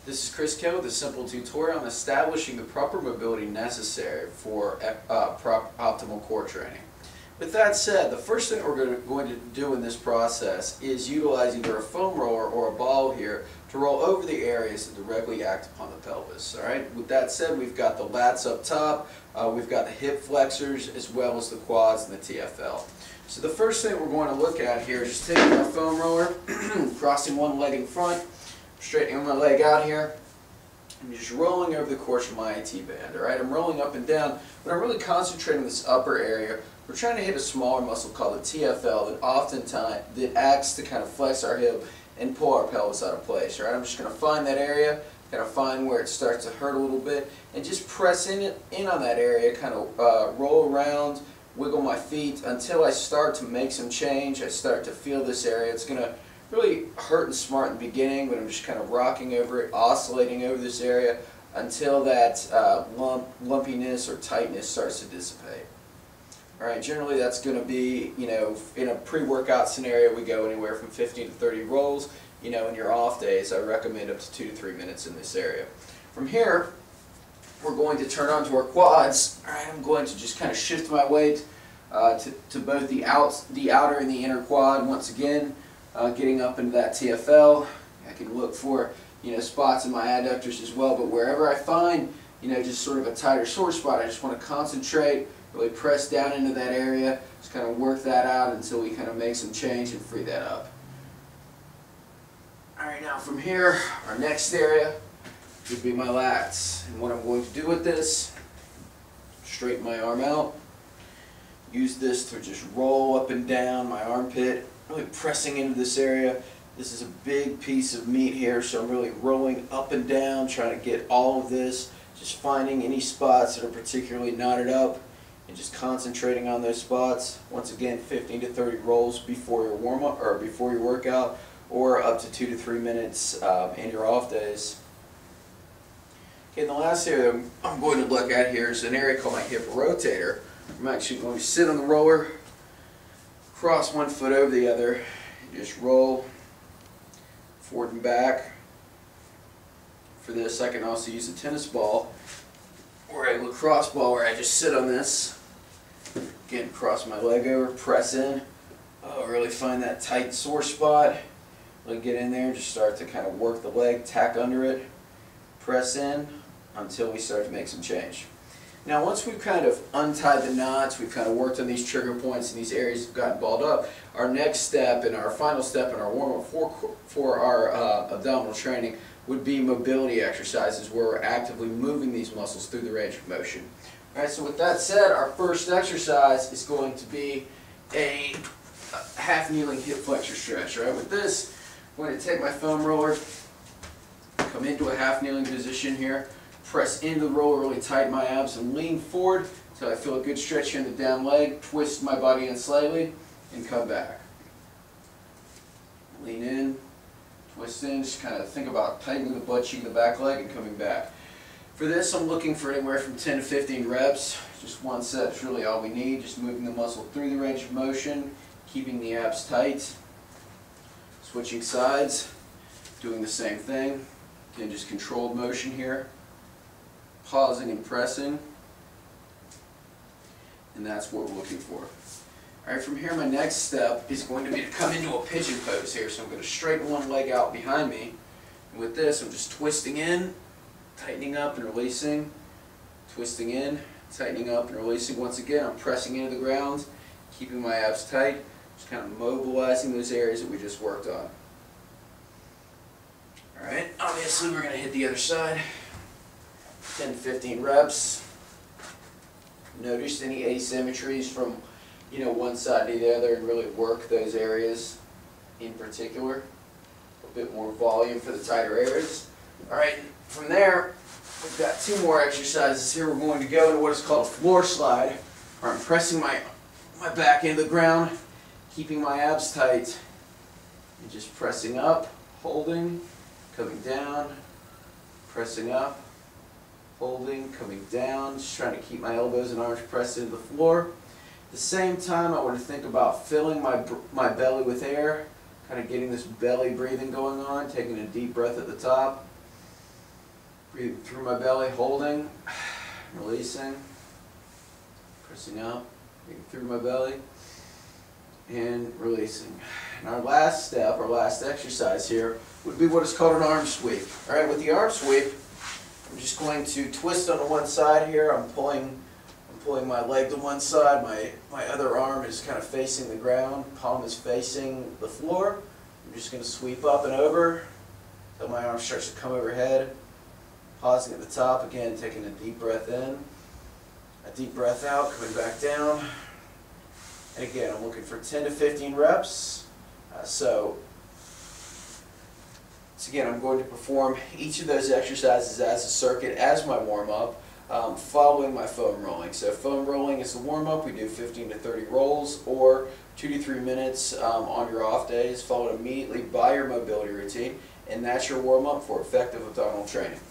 This is Chris Kill with a simple tutorial on establishing the proper mobility necessary for optimal core training. With that said, the first thing we're going to do in this process is utilize either a foam roller or a ball here to roll over the areas that directly act upon the pelvis. Alright, with that said, we've got the lats up top, we've got the hip flexors, as well as the quads and the TFL. So the first thing we're going to look at here is just taking my foam roller, crossing one leg in front, straightening my leg out here, and just rolling over the course of my IT band. Alright, I'm rolling up and down, but I'm really concentrating on this upper area. We're trying to hit a smaller muscle called the TFL that acts to kind of flex our hip and pull our pelvis out of place. Alright, I'm just going to find that area, kind of find where it starts to hurt a little bit, and just press in on that area, kind of roll around, wiggle my feet until I start to make some change. I start to feel this area. It's going to really hurt and smart in the beginning, but I'm just kind of rocking over it, oscillating over this area until that lumpiness or tightness starts to dissipate. Alright, generally that's going to be, in a pre-workout scenario, we go anywhere from 15 to 30 rolls. In your off days, I recommend up to 2 to 3 minutes in this area. From here, we're going to turn on to our quads. Alright, I'm going to just kind of shift my weight to both the outer and the inner quad once again. Getting up into that TFL. I can look for spots in my adductors as well, but wherever I find just sort of a tighter sore spot, I just want to concentrate, really press down into that area, just kind of work that out until we kind of make some change and free that up. Alright, now from here, our next area would be my lats. And what I'm going to do with this, straighten my arm out, use this to just roll up and down my armpit, really pressing into this area. This is a big piece of meat here, so I'm really rolling up and down, trying to get all of this, just finding any spots that are particularly knotted up and just concentrating on those spots. Once again, 15 to 30 rolls before your warm-up or before your workout, or up to 2 to 3 minutes in your off days. Okay, the last area I'm going to look at here is an area called my hip rotator. I'm actually going to sit on the roller, cross one foot over the other, and just roll forward and back. For this, I can also use a tennis ball or a lacrosse ball where I just sit on this. Again, cross my leg over, press in. Really find that tight sore spot. Really get in there, just start to kind of work the leg, tack under it, press in until we start to make some change. Now once we've kind of untied the knots, we've kind of worked on these trigger points and these areas have gotten balled up, our next step and our final step in our warm-up for our abdominal training would be mobility exercises where we're actively moving these muscles through the range of motion. Alright, so with that said, our first exercise is going to be a half kneeling hip flexor stretch. Right? With this, I'm going to take my foam roller, come into a half kneeling position here, press into the roller, really tighten my abs and lean forward until I feel a good stretch here in the down leg, twist my body in slightly and come back. Lean in, twist in, just kind of think about tightening the butt cheek of the back leg and coming back. For this, I'm looking for anywhere from 10 to 15 reps. Just one set is really all we need, just moving the muscle through the range of motion, keeping the abs tight. Switching sides, doing the same thing. Again, just controlled motion here. Pausing and pressing, and that's what we're looking for. Alright, from here my next step is going to be to come into a pigeon pose here. So I'm going to straighten one leg out behind me, and with this I'm just twisting in, tightening up and releasing, twisting in, tightening up and releasing. Once again, I'm pressing into the ground, keeping my abs tight, just kind of mobilizing those areas that we just worked on. Alright, obviously we're going to hit the other side. 10 to 15 reps. Notice any asymmetries from one side to the other and really work those areas in particular. A bit more volume for the tighter areas. Alright, from there we've got 2 more exercises here. We're going to go into what is called a floor slide, where I'm pressing my back into the ground, keeping my abs tight, and just pressing up, holding, coming down, pressing up, holding, coming down, just trying to keep my elbows and arms pressed into the floor. At the same time, I want to think about filling my belly with air, kind of getting this belly breathing going on, taking a deep breath at the top. Breathing through my belly, holding, releasing, pressing up, breathing through my belly, and releasing. And our last step, our last exercise here, would be what is called an arm sweep. All right, with the arm sweep, I'm just going to twist on the one side here. I'm pulling my leg to one side. My other arm is kind of facing the ground. Palm is facing the floor. I'm just going to sweep up and over until my arm starts to come overhead. Pausing at the top, again, taking a deep breath in, a deep breath out, coming back down. And again, I'm looking for 10 to 15 reps. So again, I'm going to perform each of those exercises as a circuit, as my warm-up, following my foam rolling. So foam rolling is the warm-up. We do 15 to 30 rolls, or 2 to 3 minutes on your off days, followed immediately by your mobility routine, and that's your warm-up for effective abdominal training.